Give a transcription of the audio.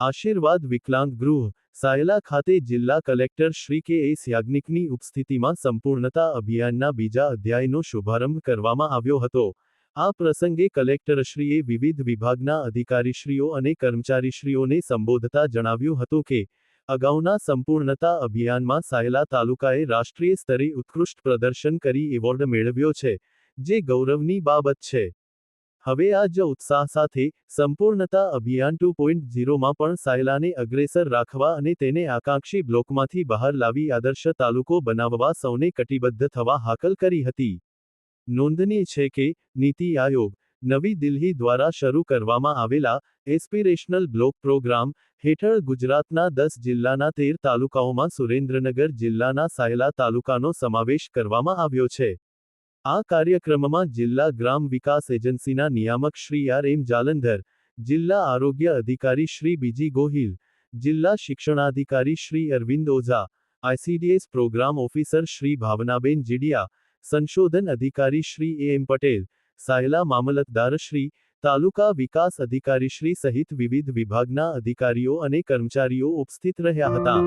આશીર્વાદ વિકલાંગ ગૃહ સાયલા ખાતે જિલ્લા કલેક્ટર શ્રી કે.એસ. યાજ્ઞિકની ઉપસ્થિતિમાં સંપૂર્ણતા અભિયાનના બીજા અધ્યાયનો શુભારંભ કરવામાં આવ્યો હતો. આ પ્રસંગે કલેક્ટરશ્રીએ વિવિધ વિભાગના અધિકારીશ્રીઓ અને કર્મચારીશ્રીઓને સંબોધતા જણાવ્યું હતું કે, અગાઉના સંપૂર્ણતા અભિયાનમાં સાયલા તાલુકાએ રાષ્ટ્રીય સ્તરે ઉત્કૃષ્ટ પ્રદર્શન કરી એવોર્ડ મેળવ્યો છે, જે ગૌરવની બાબત છે. હવે આ જ ઉત્સાહ સાથે, સંપૂર્ણતા અભિયાન 2.0માં પણ સાયલાને અગ્રેસર રાખવા અને તેને આકાંક્ષી બ્લોકમાંથી બહાર લાવી આદર્શ તાલુકો બનાવવા સૌને કટિબદ્ધ થવા હાકલ કરી હતી. નોંધનીય છે કે, નીતિ આયોગ, નવી દિલ્હી દ્વારા શરૂ કરવામાં આવેલા એસ્પિરેશનલ બ્લોક પ્રોગ્રામ હેઠળ ગુજરાતના 10 જિલ્લાના 13 તાલુકાઓમાં સુરેન્દ્રનગર જિલ્લાના સાયલા તાલુકાનો સમાવેશ કરવામાં આવ્યો છે. આ કાર્યક્રમમાં જિલ્લા ગ્રામ વિકાસ એજન્સીના નિયામક શ્રી આર.એમ. જાલંધર, જિલ્લા આરોગ્ય અધિકારી શ્રી બીજી ગોહિલ, જિલ્લા શિક્ષણાધિકારી Shri Arvind Oza, ICDS programme officer Shri Bhavnaben Jidiya, સંશોધન અધિકારી શ્રી એ.એમ. પટેલ, સાયલા મામલતદાર શ્રી, તાલુકા વિકાસ અધિકારી શ્રી સહિત વિવિધ વિભાગના અધિકારીઓ અને કર્મચારીઓ ઉપસ્થિત રહ્યા હતા.